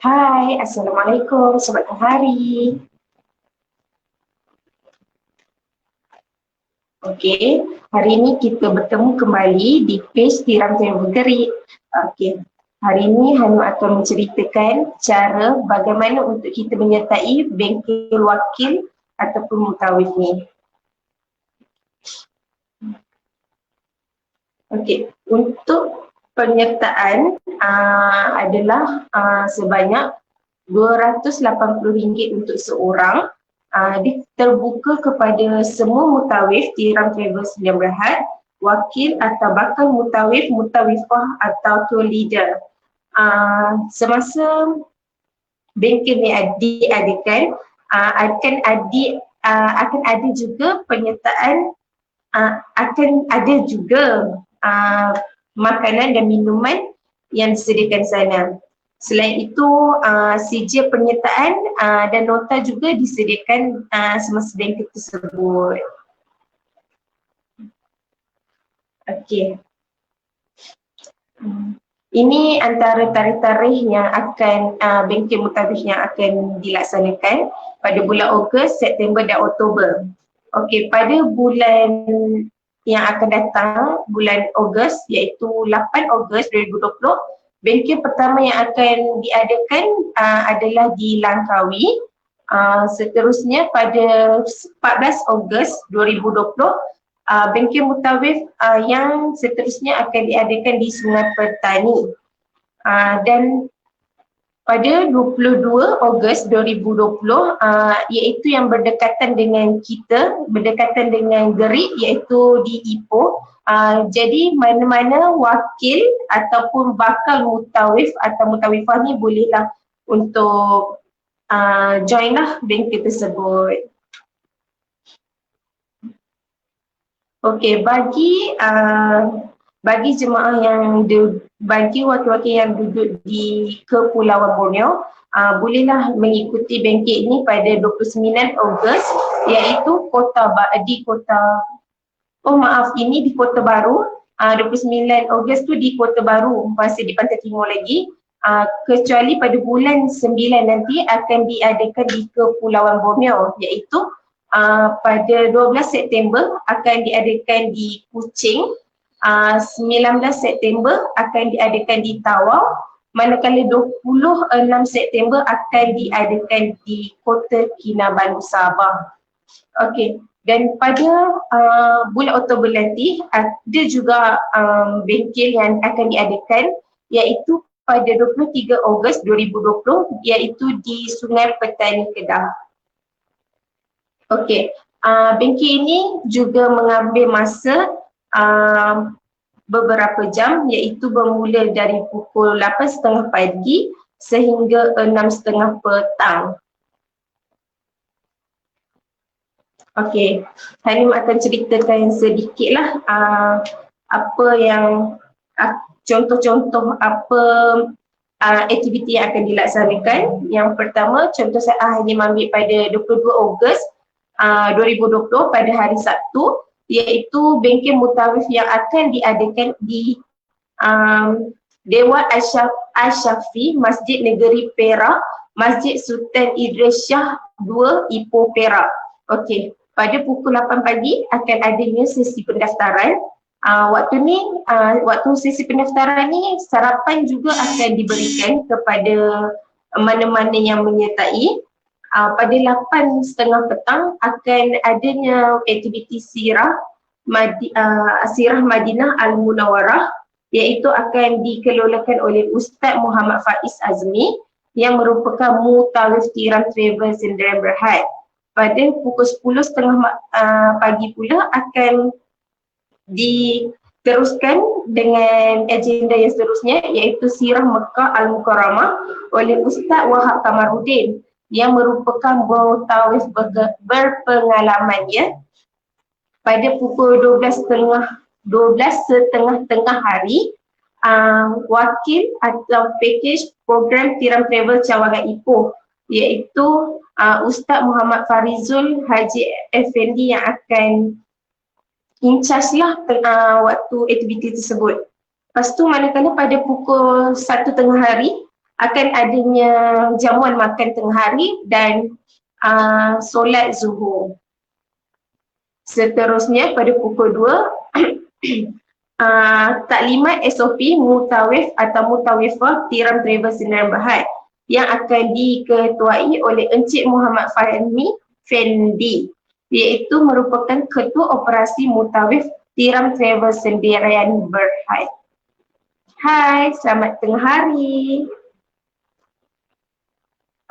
Hai, Assalamualaikum, selamat hari. Okey, hari ini kita bertemu kembali di page Tiram Travel Gerik. Okey, hari ini Hanu akan menceritakan cara bagaimana untuk kita menyertai bengkel wakil ataupun mutawif ni. Okey, untuk penyertaan adalah sebanyak RM280 untuk seorang. Dia terbuka kepada semua mutawif Tiram Travel Sdn Bhd, wakil atau bakal mutawif, mutawifah atau tour leader. Semasa bengkel ni diadakan, akan ada juga penyertaan, akan ada juga makanan dan minuman yang disediakan sana. Selain itu, sijil penyertaan dan nota juga disediakan semasa bengkel tersebut. Okey. Ini antara tarikh-tarikh yang akan bengkel mutawif yang akan dilaksanakan pada bulan Ogos, September dan Oktober. Okey, pada bulan yang akan datang, bulan Ogos iaitu 8 Ogos 2020, bengkel pertama yang akan diadakan adalah di Langkawi. Seterusnya pada 14 Ogos 2020, bengkel mutawif yang seterusnya akan diadakan di Sungai Petani. Dan pada 22 Ogos 2020, iaitu yang berdekatan dengan kita, berdekatan dengan Gerik iaitu di Ipoh. Jadi mana-mana wakil ataupun bakal mutawif atau mutawifah ni bolehlah untuk join lah bengkel tersebut. Okey, bagi jemaah yang bagi wakil-wakil yang duduk di Kepulauan Borneo, bolehlah mengikuti bengkel ini pada 29 Ogos iaitu di Kota Baru. 29 Ogos tu di Kota Baru, masih di Pantai Timur lagi. Kecuali pada bulan 9 nanti akan diadakan di Kepulauan Borneo iaitu pada 12 September akan diadakan di Kuching, 19 September akan diadakan di Tawau, manakala 26 September akan diadakan di Kota Kinabalu, Sabah. Okey, dan pada bulan Oktober nanti ada juga bengkel yang akan diadakan iaitu pada 23 Ogos 2020 iaitu di Sungai Petani, Kedah. Okey, bengkel ini juga mengambil masa beberapa jam iaitu bermula dari pukul 8.30 pagi sehingga 6.30 petang. Okey, Hanim akan ceritakan sedikitlah apa yang contoh-contoh apa aktiviti yang akan dilaksanakan. Yang pertama, contoh saya Hanim ambil pada 22 Ogos 2020 pada hari Sabtu, iaitu bengkel mutawif yang akan diadakan di Dewan Asy-Syafi'i, Masjid Negeri Perak, Masjid Sultan Idris Shah 2, Ipoh, Perak. Okey, pada pukul 8 pagi akan adanya sesi pendaftaran. Waktu sesi pendaftaran ni sarapan juga akan diberikan kepada mana-mana yang menyertai. Pada 8.30 petang akan adanya aktiviti Sirah Madinah Al-Munawwarah, iaitu akan dikelolakan oleh Ustaz Muhammad Faiz Azmi yang merupakan mutawif Tiram Travel Sdn Bhd. Pada pukul 10.30 pagi pula akan diteruskan dengan agenda yang seterusnya iaitu Sirah Mekah Al-Mukarramah oleh Ustaz Wahab Kamarudin yang merupakan mutawif berpengalaman ya. Pada pukul 12.30 hari, wakil atau package program Tiram Travel Cawangan Ipoh iaitu Ustaz Muhammad Farizul Haji Effendi yang akan in charge lah waktu aktiviti tersebut. Lepas tu manakala pada pukul 1 tengah hari akan adanya jamuan makan tengah hari dan solat zuhur. Seterusnya pada pukul 2 taklimat SOP mutawif atau mutawifah tiram travel Sdn Bhd yang akan diketuai oleh Encik Muhammad Fahmi Fendi, iaitu merupakan Ketua Operasi Mutawif Tiram Travel Sdn Bhd. Hai, selamat tengah hari.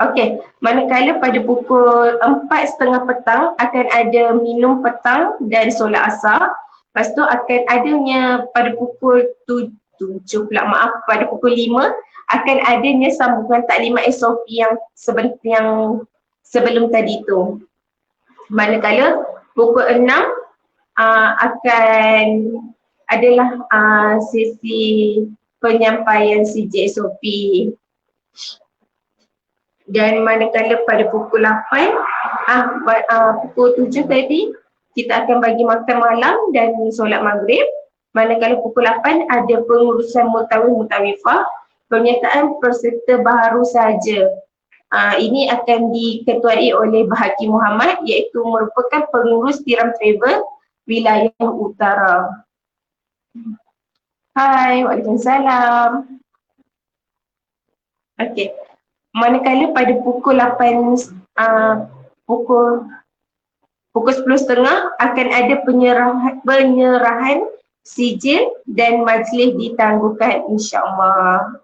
Okey, manakala pada pukul 4:30 petang akan ada minum petang dan solat asar. Lepas tu akan adanya pada pukul 7 pula, maaf, pada pukul 5 akan adanya sambungan taklimat SOP yang sebelum tadi tu. Manakala pukul 6 akan adalah sesi penyampaian CJSOP. Dan manakala pada pukul 8, pukul 7 tadi kita akan bagi makan malam dan solat maghrib. Manakala pukul 8 ada pengurusan mutawif-mutawifah, penyertaan peserta baharu saja. Ini akan diketuai oleh Bahaki Muhammad, iaitu merupakan pengurus Tiram Travel Wilayah Utara. Hai, waalaikumsalam. Okey. Manakala pada pukul 8, pukul 10.30 akan ada penyerahan sijil dan majlis ditangguhkan, insya-Allah.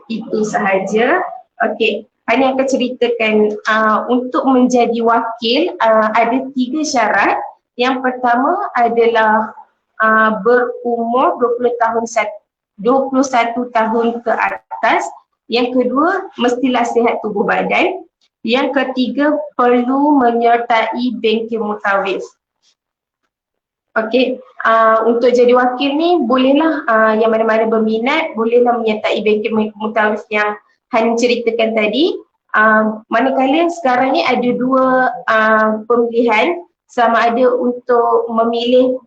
Itu sahaja. Okey, hanya akan ceritakan untuk menjadi wakil ada 3 syarat. Yang pertama adalah berumur 21 tahun ke atas. Yang kedua, mestilah sihat tubuh badan. Yang ketiga, perlu menyertai bengkel mutawif. Okey, untuk jadi wakil ni bolehlah yang mana-mana berminat, bolehlah menyertai bengkel mutawif yang Han ceritakan tadi. Manakala sekarang ni ada 2 pemilihan, sama ada untuk memilih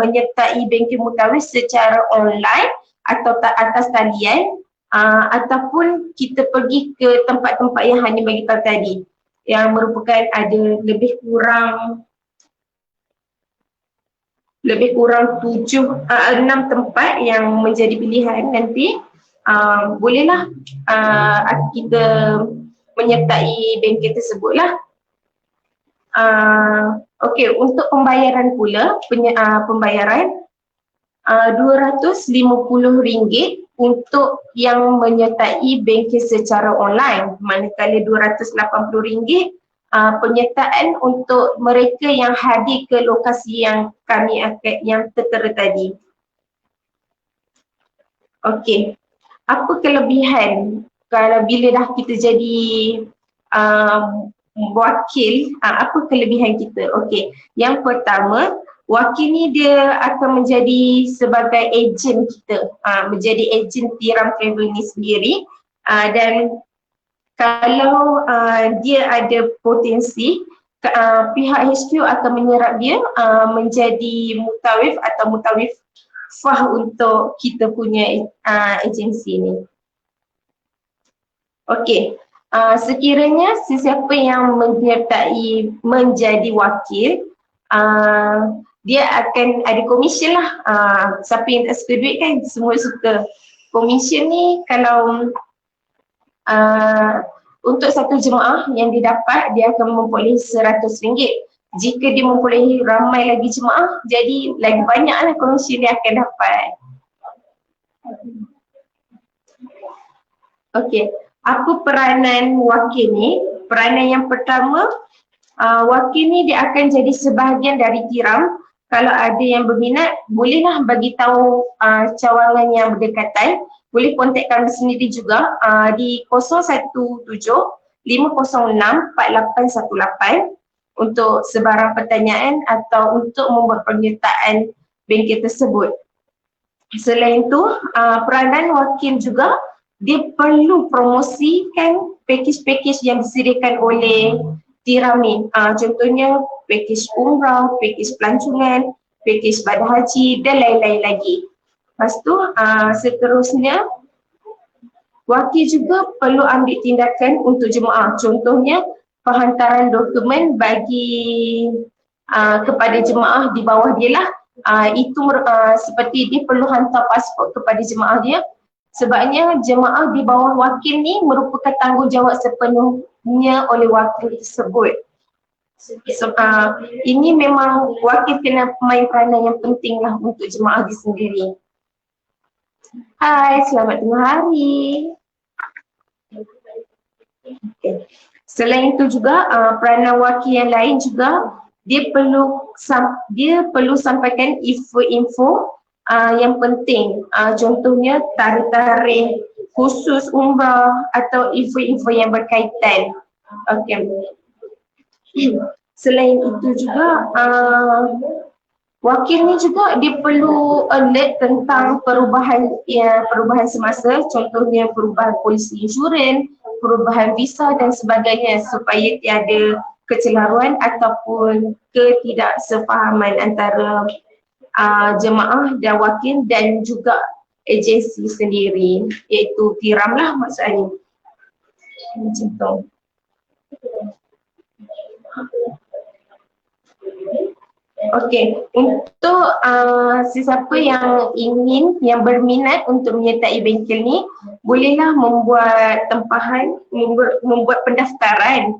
menyertai bengkel mutawif secara online atau atas talian, ataupun kita pergi ke tempat-tempat yang Hani bagi tahu tadi, yang merupakan ada lebih kurang 6 tempat yang menjadi pilihan nanti. Bolehlah kita menyertai bengkel tersebutlah. Okey, untuk pembayaran pula, pembayaran RM250 untuk yang menyertai bengkel secara online, manakala RM280 penyertaan untuk mereka yang hadir ke lokasi yang kami yang tertera tadi. Okey, apa kelebihan kalau bila dah kita jadi wakil, apa kelebihan kita? Okey, yang pertama, wakil ni dia akan menjadi sebagai ejen kita, menjadi ejen Tiram Travel ni sendiri, dan kalau dia ada potensi, pihak HQ akan menyerap dia menjadi mutawif atau mutawifah untuk kita punya agensi ni. Okey, sekiranya sesiapa yang menyertai menjadi wakil, dia akan ada komisen lah. Siapa yang tak suka duit kan, semua suka. Komisen ni kalau untuk satu jemaah yang didapat, dia akan memperoleh RM100. Jika dia memperoleh ramai lagi jemaah, jadi lagi banyaklah komisen dia akan dapat. Okey, apa peranan wakil ni? Peranan yang pertama, wakil ni dia akan jadi sebahagian dari tiram. Kalau ada yang berminat, bolehlah bagi tahu cawangan yang berdekatan. Boleh kontak kami sendiri juga di 017-506-4818 untuk sebarang pertanyaan atau untuk membuat penyertaan bengkel tersebut. Selain itu, peranan wakil juga dia perlu promosikan pakej-pakej yang disediakan oleh tiram ni. Contohnya pakej umrah, pakej pelancongan, pakej badan haji dan lain-lain lagi. Lepas tu seterusnya wakil juga perlu ambil tindakan untuk jemaah. Contohnya penghantaran dokumen bagi kepada jemaah di bawah dia lah. Itu seperti dia perlu hantar pasport kepada jemaah dia. Sebabnya jemaah di bawah wakil ni merupakan tanggungjawab sepenuhnya oleh wakil tersebut. So, ini memang wakil kena main peranan yang penting lah untuk jemaah dia sendiri. Hai, selamat tengah hari. Okay. Selain itu juga peranan wakil yang lain juga dia perlu sampaikan info-info yang penting. Contohnya tarikh-tarikh khusus umrah atau info-info yang berkaitan. Okay. Selain itu juga wakil ni juga dia perlu alert tentang perubahan semasa, contohnya perubahan polisi insurans, perubahan visa dan sebagainya supaya tiada kecelaruan ataupun ketidaksefahaman antara jemaah dan wakil dan juga agensi sendiri, iaitu tiram lah maksudnya. Macam tu. Okey, untuk sesiapa yang berminat untuk menyertai bengkel ni, bolehlah membuat tempahan, membuat pendaftaran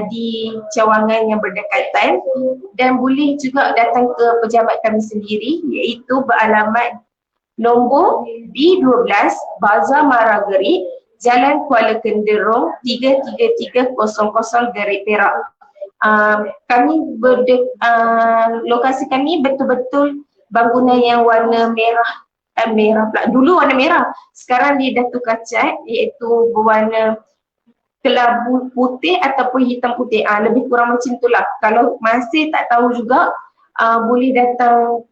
di cawangan yang berdekatan, dan boleh juga datang ke pejabat kami sendiri, iaitu beralamat nombor B12 Bazar Marageri, Jalan Kuala Kenderong 33300 Gerik Perak. Lokasi kami betul-betul bangunan yang warna merah pula. Dulu warna merah, sekarang dia dah tukar cat, iaitu berwarna kelabu putih ataupun hitam putih. Lebih kurang macam itulah. Kalau masih tak tahu juga, boleh datang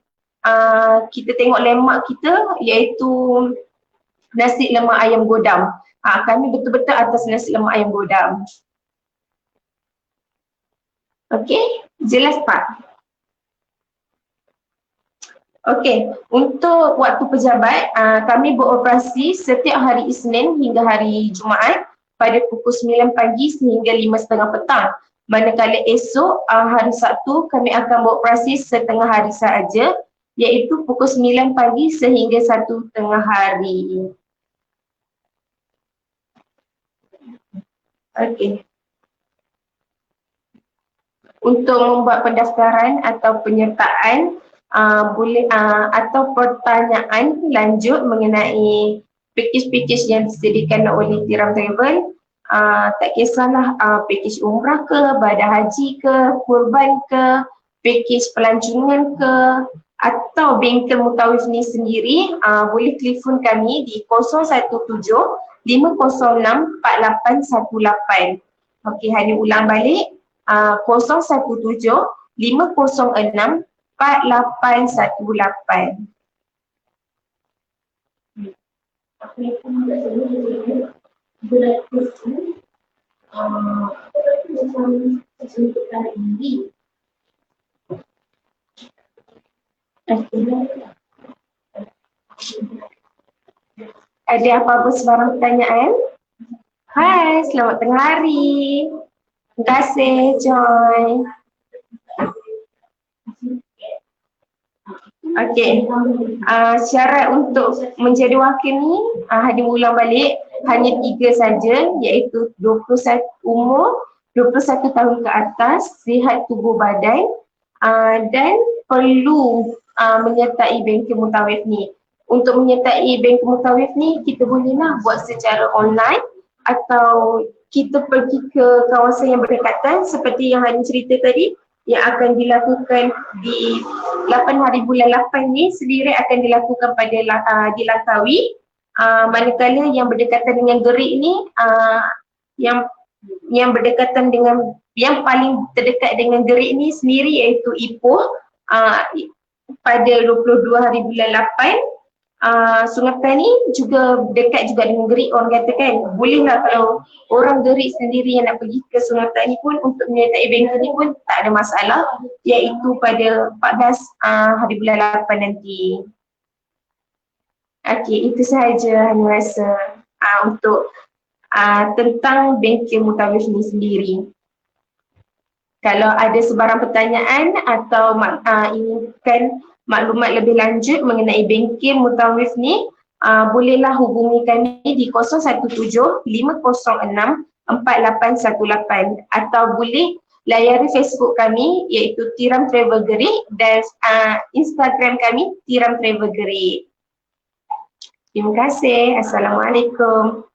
kita tengok landmark kita, iaitu nasi lemak ayam godam. Kami betul-betul atas nasi lemak ayam godam. Okey, jelas Pak? Okey, untuk waktu pejabat, kami beroperasi setiap hari Isnin hingga hari Jumaat pada pukul 9 pagi sehingga 5.30 petang. Manakala esok, hari Sabtu, kami akan beroperasi setengah hari sahaja, iaitu pukul 9 pagi sehingga 1 tengah hari. Okey. Untuk membuat pendaftaran atau penyertaan atau pertanyaan lanjut mengenai pakej-pakej yang disediakan oleh Tiram Travel, tak kisahlah pakej umrah ke, badan haji ke, kurban ke, pakej pelancongan ke, atau bengkel Mutawif ni sendiri, boleh telefon kami di 017 506 4818. Okey, Hani ulang balik. 017 506 4818. Ada apa-apa sebarang pertanyaan? Hai, selamat tengah hari. Terima kasih, Joy. Okey, syarat untuk menjadi wakil ni, Hadi ulang balik, hanya 3 saja, iaitu 21 umur, 21 tahun ke atas, sihat tubuh badan, dan perlu menyertai bengkel Mutawif ni. Untuk menyertai bengkel Mutawif ni, kita bolehlah buat secara online atau kita pergi ke kawasan yang berdekatan seperti yang Hani cerita tadi, yang akan dilakukan di 8 hari bulan 8 ni sendiri akan dilakukan pada di Langkawi. Manakala yang berdekatan dengan Gerik ni, yang berdekatan dengan, yang paling terdekat dengan Gerik ni sendiri iaitu Ipoh, pada 22 hari bulan 8. Sungai Petani juga dekat juga dengan Gerik, orang kata kan. Bolehlah kalau orang Gerik sendiri yang nak pergi ke Sungai Petani pun untuk menyertai bengkel ni pun tak ada masalah, iaitu pada 14 hari bulan 8 nanti. Okey, itu sahaja Hani rasa untuk tentang bengkel mutawif ni sendiri. Kalau ada sebarang pertanyaan atau inginkan maklumat lebih lanjut mengenai bengkel mutawif ni, bolehlah hubungi kami di 017-506-4818 atau boleh layari Facebook kami iaitu Tiram Travel Gerik dan Instagram kami Tiram Travel Gerik. Terima kasih. Assalamualaikum.